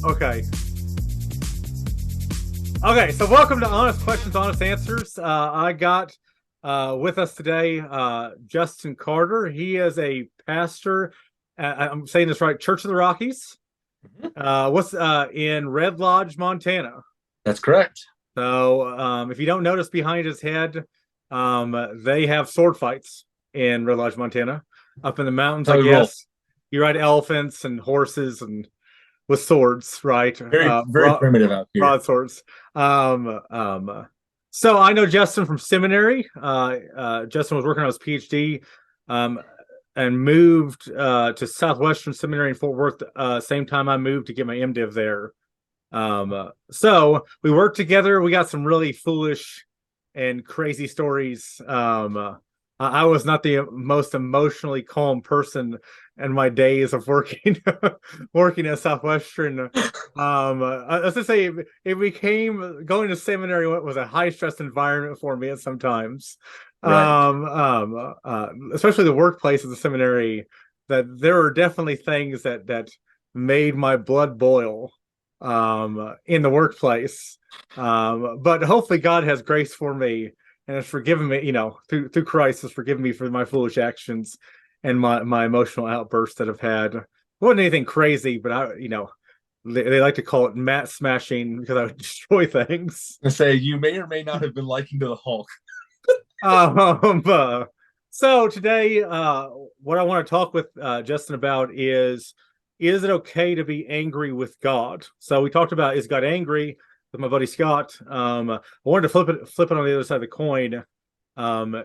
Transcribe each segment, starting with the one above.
Okay. Okay, so welcome to Honest Questions, Honest Answers. I got with us today Justin Carter. He is a pastor. I'm saying this right, Church of the Rockies. Mhm. What's in Red Lodge, Montana. That's correct. So if you don't notice behind his head, they have sword fights in Red Lodge, Montana, up in the mountains, That's I how we roll. guess. You ride elephants and horses and with swords, right? Very, very primitive out here. Broadswords. Um, um, so I know Justin from seminary. Justin was working on his PhD, um, and moved to Southwestern Seminary in Fort Worth. Same time I moved to get my MDiv there. So we worked together. We got some really foolish and crazy stories. I was not the most emotionally calm person in my days of working working at Southwestern. Let's just say it became going to seminary was a high stress environment for me at sometimes. Right. Especially the workplace of the seminary, that there were definitely things that made my blood boil in the workplace. But hopefully God has grace for me and has forgiven me, through Christ has forgiven me for my foolish actions and my emotional outbursts that I've had. It wasn't anything crazy, but they like to call it mat smashing because I would destroy things. And say you may or may not have been liking to the Hulk. Um, uh, so today, what I want to talk with Justin about is it okay to be angry with God? So we talked about, is God angry, with my buddy Scott. I wanted to flip it on the other side of the coin. Um,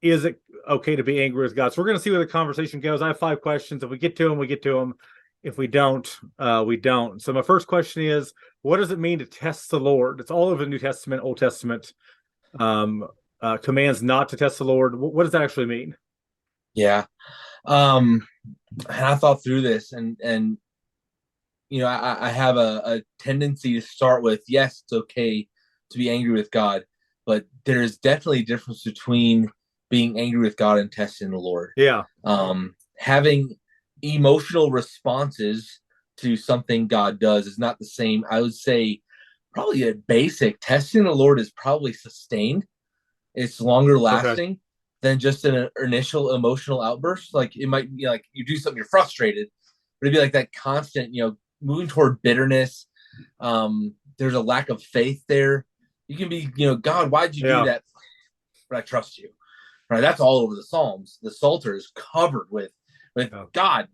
is it okay to be angry with God? So we're going to see where the conversation goes. I have 5 questions. If we get to them, we get to them. If we don't, we don't. So my first question is, what does it mean to test the Lord? It's all over the New Testament, Old Testament. Um, Commands not to test the Lord. What does that actually mean? Yeah. Um, and I thought through this, and I have a tendency to start with yes, it's okay to be angry with God, but there's definitely a difference between being angry with God and testing the Lord. Yeah. Having emotional responses to something God does is not the same. I would say probably a basic testing the Lord is probably sustained. It's longer Okay. lasting than just an initial emotional outburst. Like it might be like you do something, you're frustrated, but it'd be like that constant, moving toward bitterness. There's a lack of faith there. You can be, God, why'd you do Yeah. that? But I trust you. Right. That's all over the Psalms. The Psalter is covered with Yeah. God,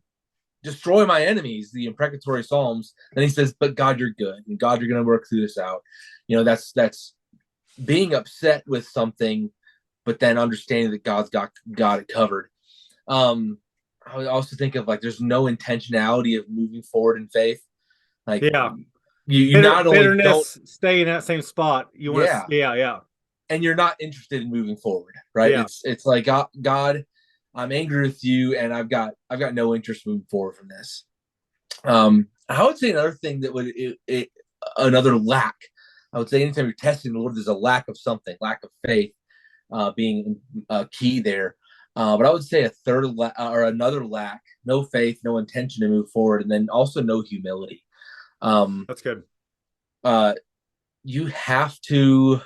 destroy my enemies, the imprecatory Psalms. Then he says, but God, you're good. And God, you're going to work through this out. That's being upset with something, but then understanding that God's got it covered. Um, I would also think of like there's no intentionality of moving forward in faith. Like Yeah. you not only don't, Bitterness, stay in that same spot. You want to, yeah, yeah, yeah, and you're not interested in moving forward, right? yeah, It's like God, I'm angry with you, and I've got no interest moving forward from this. I would say another thing that another lack. I would say anytime you're testing the Lord, there's a lack of something, lack of faith being key there. But I would say a third or another lack, no faith, no intention to move forward, and then also no humility. Um, that's good. uh, you have to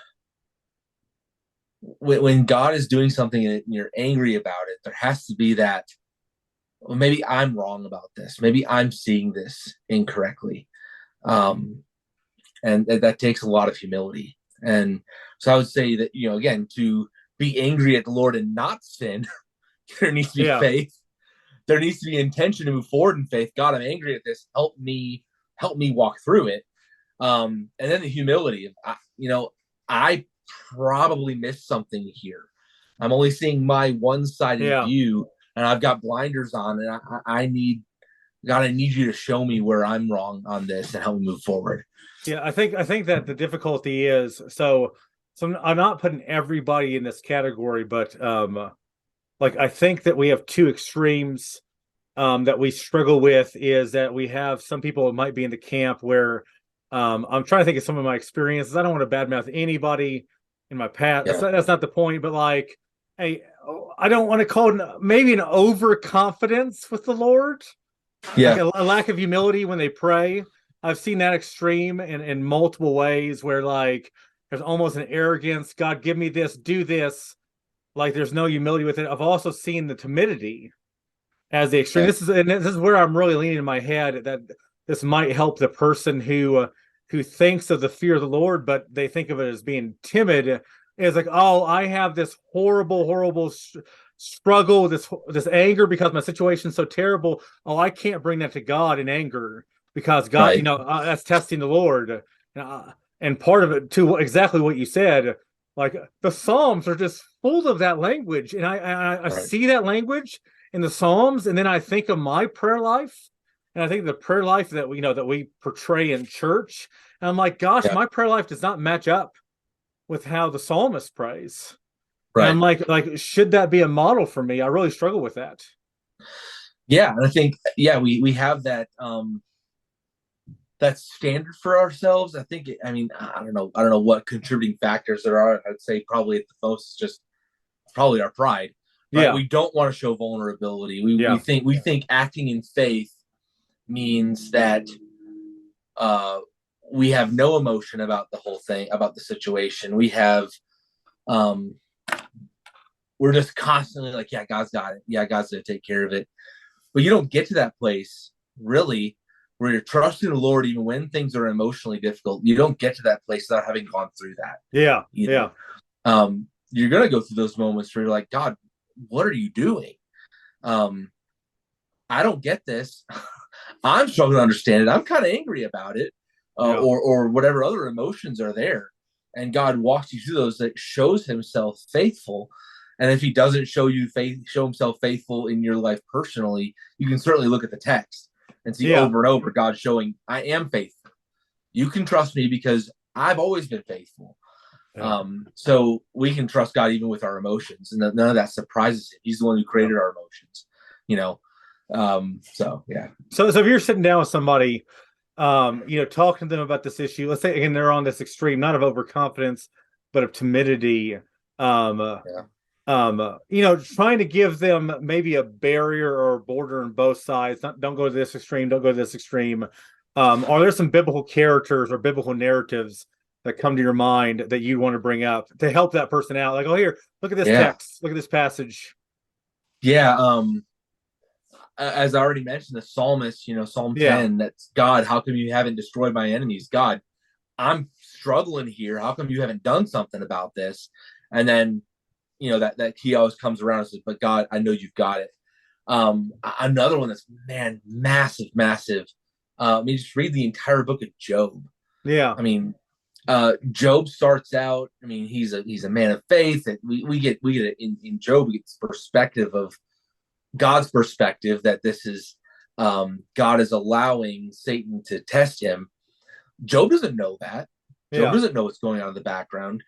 when God is doing something and you're angry about it, there has to be that. Well, maybe I'm wrong about this. Maybe I'm seeing this incorrectly, um, and that takes a lot of humility. And so I would say that again, to be angry at the Lord and not sin, there needs to be Yeah, faith. There needs to be intention to move forward in faith. God, I'm angry at this. Help me walk through it. And then the humility of, I probably missed something here. I'm only seeing my one-sided yeah, view, and I've got blinders on, and I need God. I need you to show me where I'm wrong on this and help me move forward. yeah. I think that the difficulty is so I'm not putting everybody in this category, but like I think that we have two extremes that we struggle with. Is that we have some people that might be in the camp where I'm trying to think of some of my experiences. I don't want to badmouth anybody in my past. Yeah, That's not the point, but like, hey, I don't want to call it maybe an overconfidence with the Lord, like yeah, a lack of humility when they pray. I've seen that extreme in multiple ways where like there's almost an arrogance. God, give me this, do this. Like there's no humility with it. I've also seen the timidity as the extreme. Yeah. This is where I'm really leaning in my head that this might help the person who thinks of the fear of the Lord, but they think of it as being timid. It's like, oh, I have this horrible struggle, this anger because my situation's so terrible. Oh, I can't bring that to God in anger because God, Right. that's testing the Lord. And part of it too, exactly what you said. Like the Psalms are just full of that language, and I Right. see that language in the Psalms, and then I think of my prayer life, and I think the prayer life that we portray in church, and I'm like, gosh, Yeah. my prayer life does not match up with how the psalmist prays, and I'm Right. like, should that be a model for me? I really struggle with that. Yeah. And I think, yeah, we have that, that standard for ourselves. I think, I mean, I don't know what contributing factors there are. I'd say probably at the most, just probably our pride, right? Yeah, We don't want to show vulnerability. yeah, We think acting in faith means that uh, we have no emotion about the whole thing, about the situation. Um, we're just constantly like, yeah, God's got it. Yeah, God's going to take care of it. But you don't get to that place really where you're trusting the Lord even when things are emotionally difficult. You don't get to that place without having gone through that yeah, either. yeah, You're going to go through those moments where you're like, God, what are you doing? Um, I don't get this. I'm struggling to understand it. I'm kind of angry about it, yeah, or whatever other emotions are there. And God walks you through those that shows Himself faithful. And if He doesn't show Himself faithful in your life personally, you can certainly look at the text and see yeah, over and over God showing, I am faithful. You can trust me because I've always been faithful. yeah, So we can trust God even with our emotions, and none of that surprises Him. He's the one who yeah. created our emotions, you know. So yeah. So if you're sitting down with somebody, talking to them about this issue, let's say again they're on this extreme, not of overconfidence, but of timidity. Um, uh, Yeah. trying to give them maybe a barrier or a border on both sides. Don't go to this extreme. Don't go to this extreme. Are there some biblical characters or biblical narratives that come to your mind that you want to bring up to help that person out? Like, oh, here, look at this Yeah. text. Look at this passage. Yeah. As I already mentioned, the psalmist, Psalm Yeah, 10, that's God, how come you haven't destroyed my enemies? God, I'm struggling here. How come you haven't done something about this? And then, that key always comes around and says, but God, I know you've got it. Another one that's, man, massive, massive. Just read the entire book of Job. yeah, I mean, Job starts out. I mean, he's a man of faith. That we get it in Job. We get this perspective of God's perspective that this is God is allowing Satan to test him. Job doesn't know that. Job yeah, doesn't know what's going on in the background.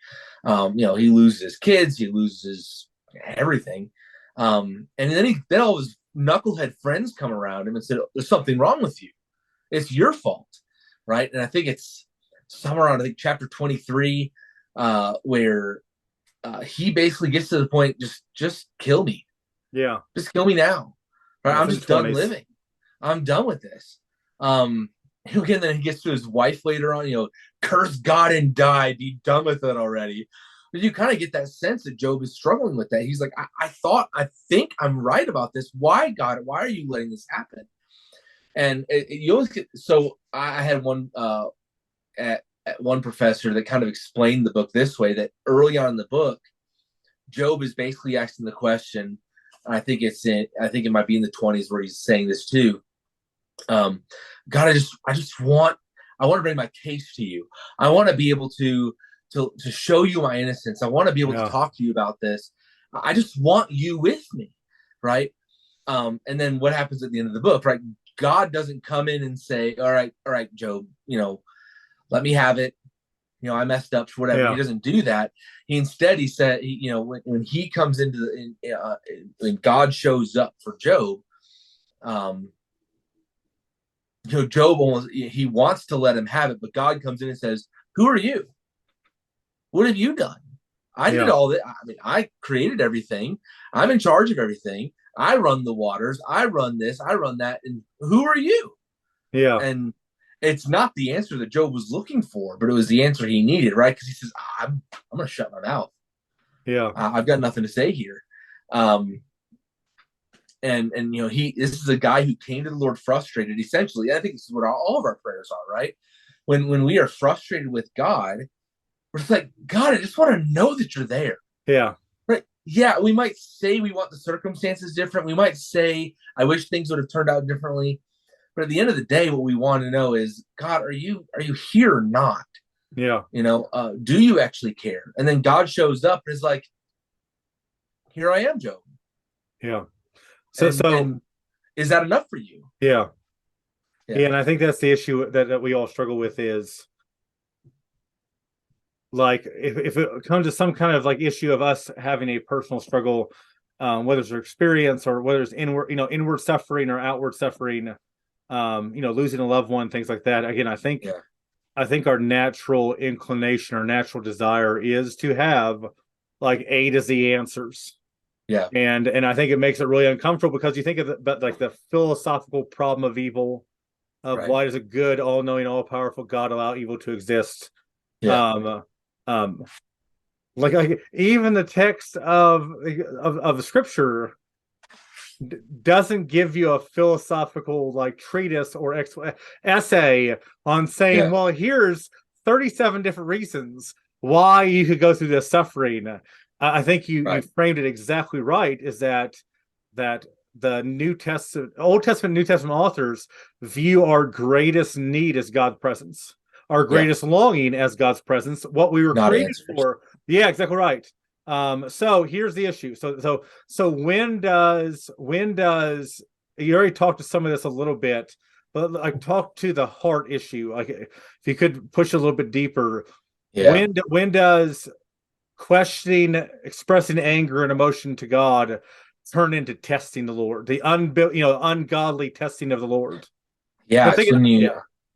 He loses his kids, he loses everything, and then all his knucklehead friends come around him and said, "There's something wrong with you. It's your fault, right?" And I think it's somewhere around chapter 23, where he basically gets to the point, just kill me, yeah. just kill me now, right? Yeah, I'm it's in the just done 20s. living. I'm done with this. Again, then he gets to his wife later on, curse God and die, be done with it already. But you kind of get that sense that Job is struggling with that. He's like, I think I'm right about this. Why, God? Why are you letting this happen? And you always get, so I had at one professor that kind of explained the book this way, that early on in the book, Job is basically asking the question. I think it might be in the 20s where he's saying this too. God, I want to bring my case to you. I want to be able to show you my innocence. I want to be able to Yeah, talk to you about this. I just want you with me, right? And then what happens at the end of the book, right? God doesn't come in and say, all right, Job, let me have it. I messed up for whatever. He yeah, doesn't do that. He said, when he comes when God shows up for Job, um, Job he wants to let him have it, but God comes in and says, "Who are you? What have you done? I did yeah, all that. I mean, I created everything. I'm in charge of everything. I run the waters. I run this. I run that. And who are you?" yeah, And it's not the answer that Job was looking for, but it was the answer he needed, right? Because he says, I'm going to shut my mouth. Yeah. I've got nothing to say here. Um, and this is a guy who came to the Lord frustrated, essentially. I think this is what all of our prayers are, right? When we are frustrated with God, we're just like, God, I just want to know that you're there. Yeah. Right. Yeah, we might say we want the circumstances different. We might say, I wish things would have turned out differently. But at the end of the day, what we want to know is, God, are you here or not? Yeah. Do you actually care? And then God shows up and is like, here I am, Job. Yeah. And is that enough for you? Yeah. Yeah. Yeah, and I think that's the issue that we all struggle with is like if it comes to some kind of like issue of us having a personal struggle, whether it's our experience or whether it's inward suffering or outward suffering, losing a loved one, things like that. Again, I think our natural inclination, our natural desire is to have like A to Z answers. Yeah. And I think it makes it really uncomfortable because you think of the philosophical problem of evil, of Right. why does a good, all-knowing, all-powerful God allow evil to exist? Yeah. Like even the text of the scripture doesn't give you a philosophical like treatise or essay on saying, well, here's 37 different reasons why you could go through this suffering. I think you framed it exactly right. Is that the New Testament, Old Testament, New Testament authors view our greatest need as God's presence, our greatest longing as God's presence, what we were Not created answers. for. Yeah, exactly right. So here's the issue. So when does you already talked to some of this a little bit, but like talk to the heart issue. Like if you could push a little bit deeper. Yeah. When does questioning, expressing anger and emotion to God turn into testing the Lord, the ungodly testing of the Lord? Yeah, it's when you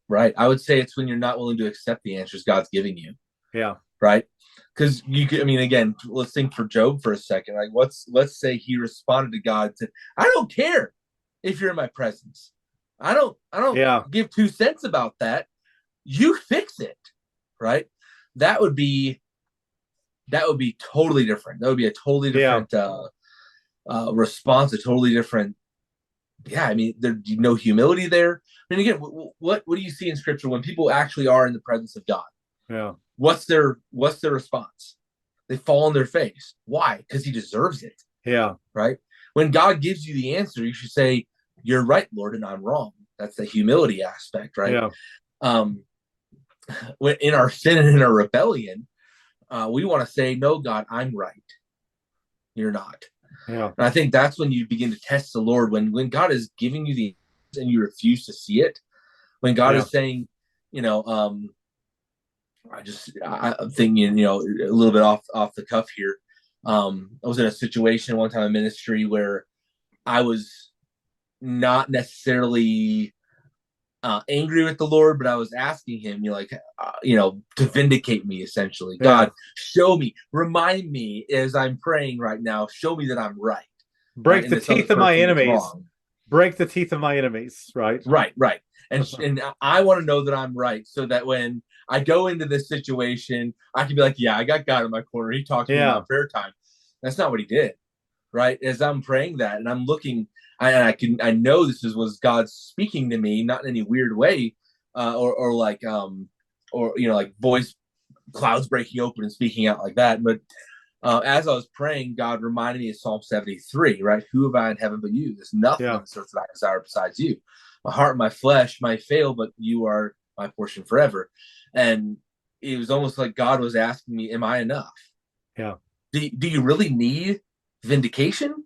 right. I would say it's when you're not willing to accept the answers God's giving you. Yeah. Right. Because you could, I mean, again, let's think for Job for a second. Like, let's say he responded to God and said, "I don't care if you're in my presence. I don't give 2 cents about that. You fix it." Right. That would be totally different. That would be a totally different response. A totally different. Yeah, I mean, there's no humility there. I mean, again, what do you see in Scripture when people actually are in the presence of God? Yeah. What's their response? They fall on their face. Why? Because he deserves it. Yeah. Right? When God gives you the answer, you should say, "You're right, Lord, and I'm wrong." That's the humility aspect, right? Yeah. When in our sin and in our rebellion, we want to say, "No, God, I'm right. You're not." Yeah. And I think that's when you begin to test the Lord. When God is giving you the answer and you refuse to see it. When God is saying, I'm thinking, a little bit off the cuff here. I was in a situation one time in ministry where I was not necessarily angry with the Lord, but I was asking him, to vindicate me, essentially. God, show me, remind me as I'm praying right now, show me that I'm right. Break the teeth of my enemies. Break the teeth of my enemies, right? Right. And I want to know that I'm right so that when I go into this situation, I can be like, yeah, I got God in my corner. He talked to me about prayer time. That's not what he did, right? As I'm praying that and I'm looking, I know this was God speaking to me, not in any weird way, or like voice clouds breaking open and speaking out like that. But as I was praying, God reminded me of Psalm 73, right? Who have I in heaven but you? There's nothing on this earth that I desire besides you. My heart and my flesh might fail, but you are my portion forever. And it was almost like God was asking me, am I enough? Yeah. Do you really need vindication?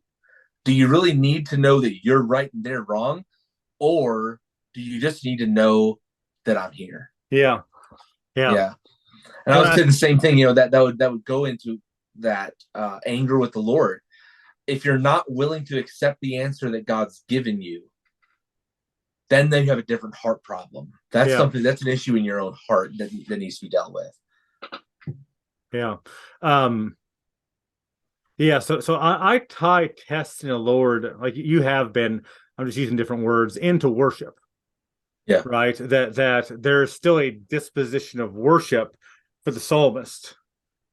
Do you really need to know that you're right and they're wrong? Or do you just need to know that I'm here? Yeah. And I would say the same thing, that would go into that anger with the Lord. If you're not willing to accept the answer that God's given you, then you have a different heart problem. That's something that's an issue in your own heart that needs to be dealt with. So I tie testing the Lord, like you have been, I'm just using different words, into worship. Yeah. right? That there's still a disposition of worship for the psalmist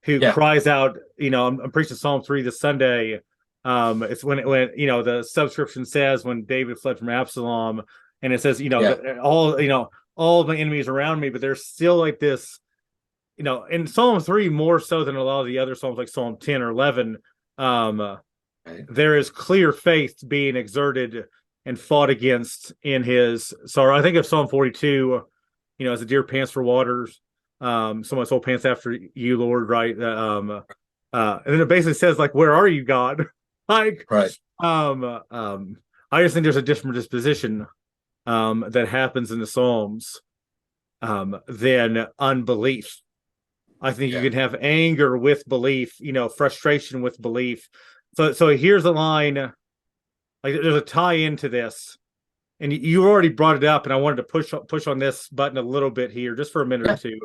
who Yeah. cries out. I'm preaching Psalm 3 this Sunday. It's when the subscription says when David fled from Absalom, and it says Yeah. all of my enemies around me, but there's still like this, in Psalm 3 more so than a lot of the other psalms like Psalm 10 or 11. Right. There is clear faith being exerted and fought against in his sorrow. I think of Psalm 42, as a deer pants for waters, so my soul pants after you, Lord, right? And then it basically says, like, where are you, God? Like, Right. I just think there's a different disposition that happens in the Psalms than unbelief. I think you Yeah. can have anger with belief, frustration with belief. So here's a line, like there's a tie into this, and you already brought it up, and I wanted to push on this button a little bit here, just for a minute or two.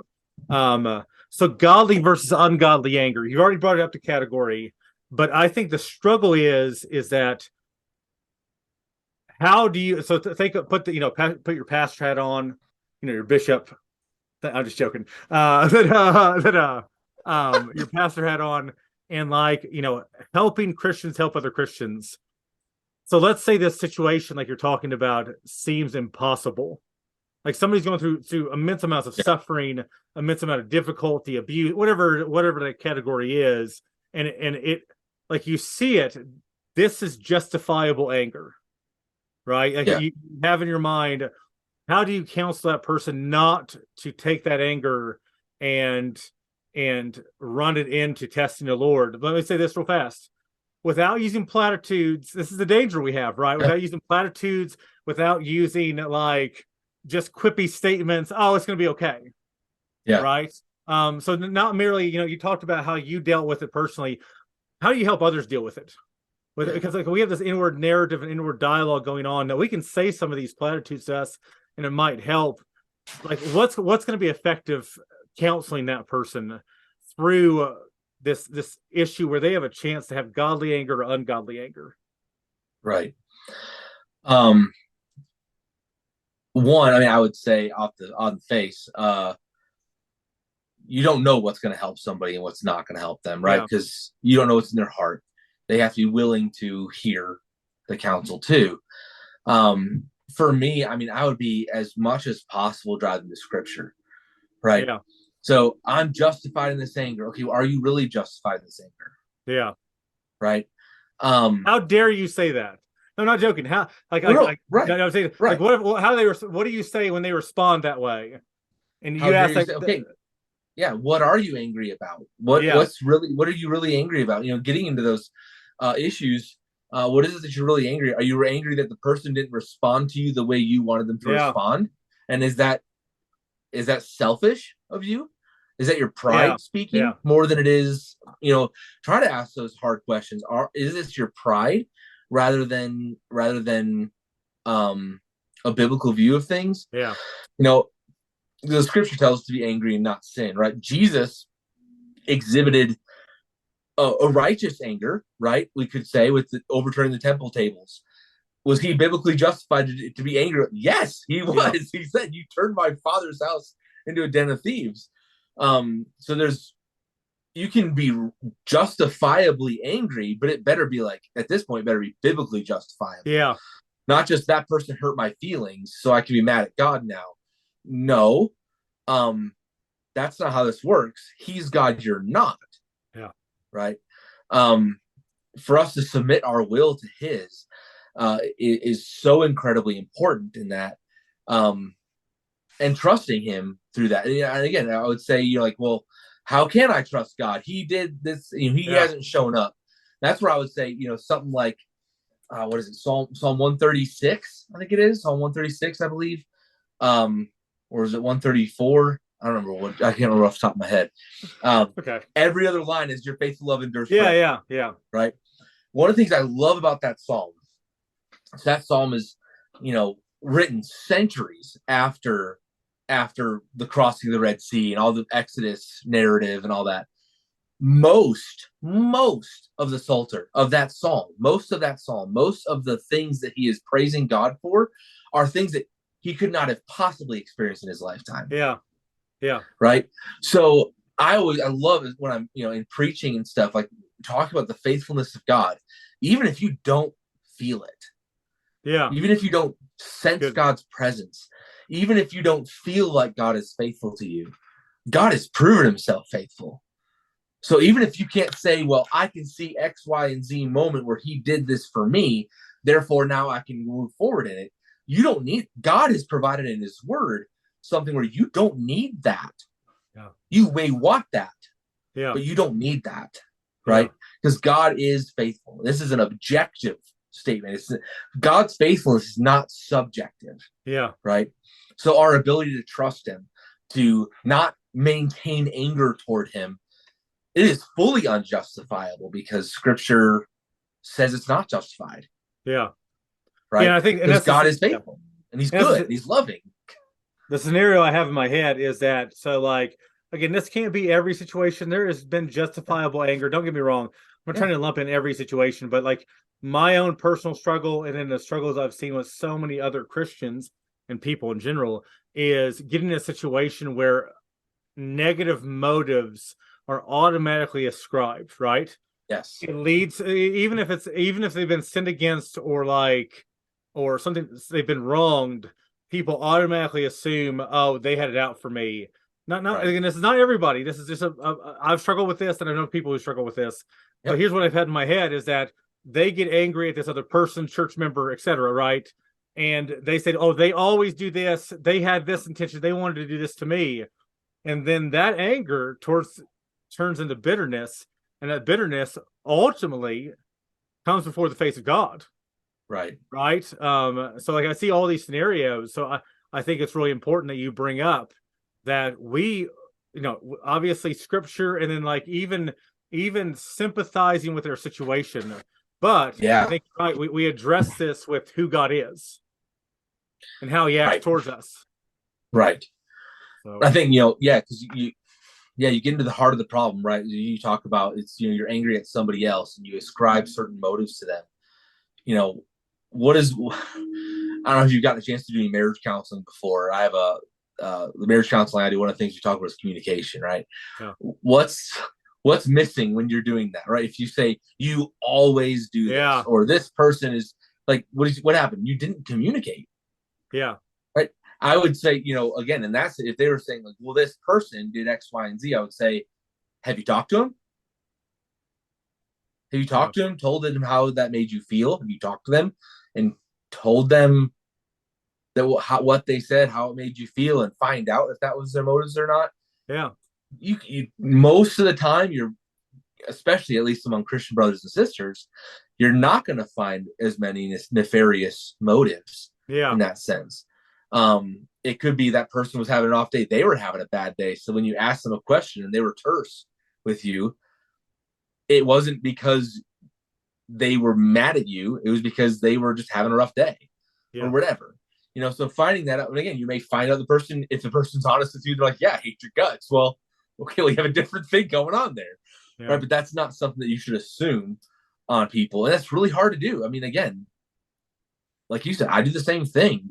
So godly versus ungodly anger. You've already brought it up to category, but I think the struggle is that how do you? So think, put your pastor hat on, your bishop. I'm just joking. Your pastor hat on, and like helping Christians help other Christians. So let's say this situation, like you're talking about, seems impossible. Like somebody's going through immense amounts of suffering, immense amount of difficulty, abuse, whatever the category is, and it, like, you see it. This is justifiable anger, right? Like, Yeah. you have in your mind, how do you counsel that person not to take that anger and run it into testing the Lord? Let me say this real fast. Without using platitudes, this is the danger we have, right? Yeah. Without using platitudes, without using like just quippy statements. Oh, it's going to be okay. Yeah. Right. So not merely, you talked about how you dealt with it personally. How do you help others deal with it? Because like we have this inward narrative and inward dialogue going on. Now we can say some of these platitudes to us, and it might help. Like, what's going to be effective counseling that person through this issue where they have a chance to have godly anger or ungodly anger? Right. One, I mean, I would say on the face, you don't know what's going to help somebody and what's not going to help them, right? Because you don't know what's in their heart. They have to be willing to hear the counsel too. For me, I mean, I would be as much as possible driving the scripture, right? Yeah. So I'm justified in this anger. Okay, well, are you really justified in this anger? Yeah. Right. How dare you say that? No, I'm not joking. How, like, right. I'm saying, right. Like, what do you say when they respond that way? And you ask, like, okay, yeah, what are you angry about? What are you really angry about? Getting into those issues. What is it that you're really angry? Are you angry that the person didn't respond to you the way you wanted them to respond? And is that selfish of you? Is that your pride speaking more than it is? Try to ask those hard questions. Is this your pride rather than a biblical view of things? Yeah. The scripture tells us to be angry and not sin, right? Jesus exhibited a righteous anger, right? We could say, with overturning the temple tables. Was he biblically justified to be angry? Yes, he was. Yeah. He said, "You turned my father's house into a den of thieves." So you can be justifiably angry, but it better be like, at this point, better be biblically justifiable. Yeah. Not just that person hurt my feelings, so I can be mad at God now. No, that's not how this works. He's God, you're not. Yeah. Right. For us to submit our will to his is so incredibly important in that, and trusting him through that. And again, I would say, like, well, how can I trust God? He did this, he hasn't shown up. That's where I would say, something like, what is it? Psalm 136, I think it is. Psalm 136, I believe. Or is it 134? I don't remember I can't remember off the top of my head. Okay. Every other line is your faithful love endures forever. Yeah. Right. One of the things I love about that psalm is, written centuries after the crossing of the Red Sea and all the Exodus narrative and all that. Most of the Psalter of that psalm, most of the things that he is praising God for are things that he could not have possibly experienced in his lifetime. Yeah. Yeah. Right. So I love it when I'm, in preaching and stuff, like talking about the faithfulness of God, even if you don't feel it, Yeah. even if you don't sense Good. God's presence, even if you don't feel like God is faithful to you, God has proven himself faithful. So even if you can't say, well, I can see X, Y, and Z moment where he did this for me, therefore now I can move forward in it. You don't need, God has provided in his word something where you don't need that. Yeah. You may want that, Yeah. but you don't need that, right? Because God is faithful. This is an objective statement. God's faithfulness is not subjective. Yeah. Right. So our ability to trust him, to not maintain anger toward him, it is fully unjustifiable because scripture says it's not justified. Yeah. Right. Yeah. I think, and because that's God is faithful and he's good and he's loving. The scenario I have in my head is that, so like, again, this can't be every situation. There has been justifiable anger. Don't get me wrong. I'm not trying to lump in every situation, but like my own personal struggle and then the struggles I've seen with so many other Christians and people in general is getting in a situation where negative motives are automatically ascribed, right? Yes. It leads, even if they've been sinned against or something, they've been wronged, people automatically assume, oh, they had it out for me. Not Right. Again, this is not everybody. This is just I've struggled with this, and I know people who struggle with this. But here's what I've had in my head is that they get angry at this other person, church member, etc., right? And they said, oh, they always do this. They had this intention. They wanted to do this to me. And then that anger turns into bitterness. And that bitterness ultimately comes before the face of God. Right. So like I see all these scenarios. So I think it's really important that you bring up that we, obviously scripture, and then like even sympathizing with their situation. But I think we address this with who God is and how he acts towards us. Right. So I think, because you get into the heart of the problem, right? You talk about you're angry at somebody else and you ascribe certain motives to them. I don't know if you've gotten a chance to do any marriage counseling before. I have the marriage counseling I do. One of the things you talk about is communication, right? Yeah. What's missing when you're doing that, right? If you say you always do this, or this person is like, what happened? You didn't communicate. Yeah. Right. I would say, again, and that's if they were saying like, well, this person did X, Y, and Z, I would say, have you talked to him? Have you talked to him, told them how that made you feel? Have you talked to them and told them that what they said, how it made you feel, and find out if that was their motives or not? Yeah. You most of the time, especially at least among Christian brothers and sisters, you're not going to find as many nefarious motives in that sense. It could be that person was having an off day. They were having a bad day. So when you ask them a question and they were terse with you, it wasn't because they were mad at you. It was because they were just having a rough day or whatever. So finding that out, and again, you may find out if the person's honest with you, they're like, yeah, I hate your guts. Well, okay, we have a different thing going on there. Right. But that's not something that you should assume on people. And that's really hard to do. I mean, again, like you said, I do the same thing,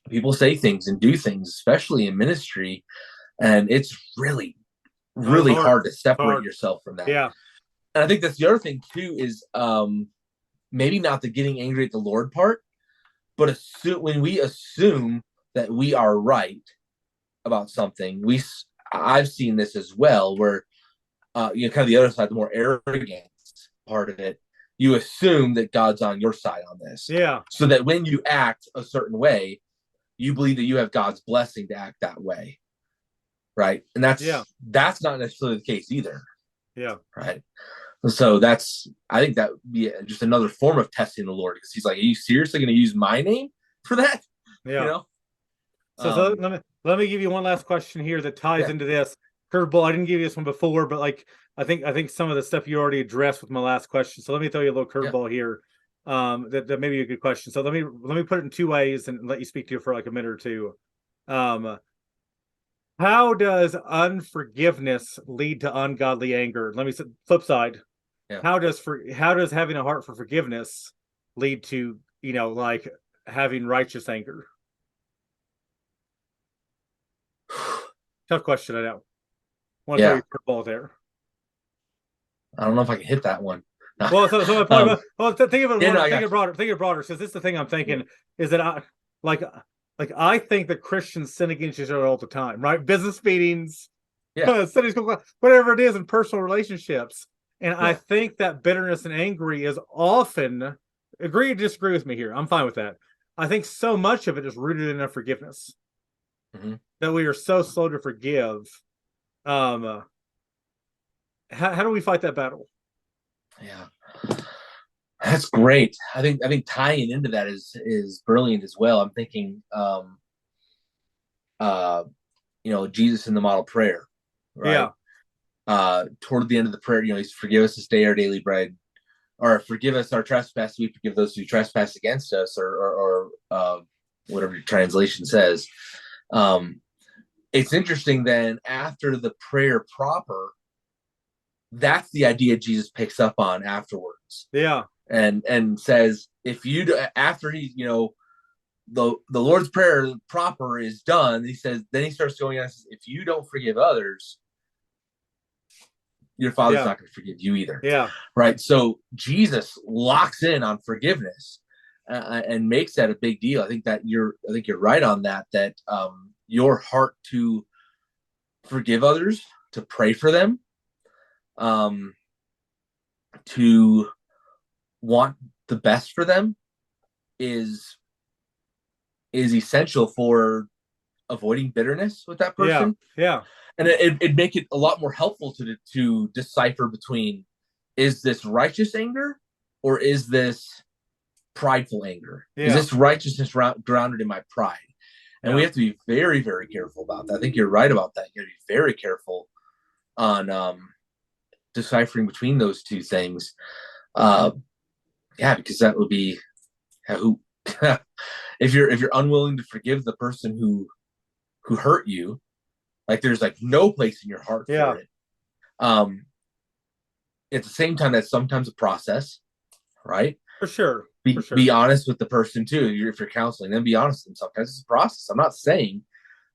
people say things and do things, especially in ministry. And it's really, really hard to separate yourself from that. Yeah. And I think that's the other thing too, is maybe not the getting angry at the Lord part, but when we assume that we are right about something, I've seen this as well, where kind of the other side, the more arrogant part of it, you assume that God's on your side on this. Yeah. So that when you act a certain way, you believe that you have God's blessing to act that way. Right. And that's not necessarily the case either. Yeah. Right. So I think that would be just another form of testing the Lord, because he's like, are you seriously going to use my name for that? Yeah. So let me give you one last question here that ties into this curveball. I didn't give you this one before, but like I think some of the stuff you already addressed with my last question. So let me throw you a little curveball here. That may be a good question. So let me put it in two ways and let you speak to it for like a minute or two. How does unforgiveness lead to ungodly anger? Let me say flip side. Yeah. How does having a heart for forgiveness lead to, like having righteous anger? Tough question, I know. Want to throw Yeah, you a curveball there. I don't know if I can hit that one. Well, so my point. um, Well, think of it yeah, no, broader. I Think got of it you. broader. Think of it broader. Because this is the thing I'm Yeah, thinking is that like I think that Christians sin against each other all the time, right? Business meetings, yeah, Sunday school, whatever it is, in personal relationships. And I yeah. think that bitterness and angry is often, agree or disagree with me here. I'm fine with that. I think so much of it is rooted in unforgiveness Hmm. that we are so slow to forgive. Um, how do we fight that battle? Yeah. That's great. I think tying into that is brilliant as well. I'm thinking, uh, Jesus in the model prayer, right? Yeah, Toward the end of the prayer, he's forgive us this day our daily bread, or forgive us our trespass, we forgive those who trespass against us, or whatever your translation says. Um, it's interesting then after the prayer proper, that's the idea Jesus picks up on afterwards, yeah, and says if you do, after he the Lord's prayer proper is done, he says, then he starts going on, if you don't forgive others, your father's yeah, not going to forgive you either, yeah, right? So Jesus locks in on forgiveness, and makes that a big deal. I think you're right on that, your heart to forgive others, to pray for them, um to want the best for them, is essential for avoiding bitterness with that yeah, person. yeah, And it'd make it a lot more helpful to decipher between, is this righteous anger, or is this prideful anger? Is yeah, this righteousness grounded in my pride? And we yeah, have to be very, very careful about that. I think you're right about that. You got to be very careful on deciphering between those two things. Uh, yeah, because that would be who if you're unwilling to forgive the person who hurt you, like there's like no place in your heart for yeah, it. Um, at the same time, that's sometimes a process, right? for sure, for Be sure. honest with the person too. If you're counseling them, be honest with them. Sometimes it's a process. I'm not saying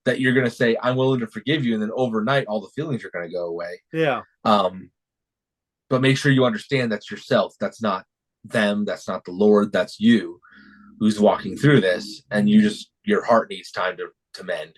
that you're going to say I'm willing to forgive you, and then overnight all the feelings are going to go away. Yeah, Um, but make sure you understand that's yourself. That's not them. That's not the Lord. That's you who's walking through this, and your heart needs time to mend.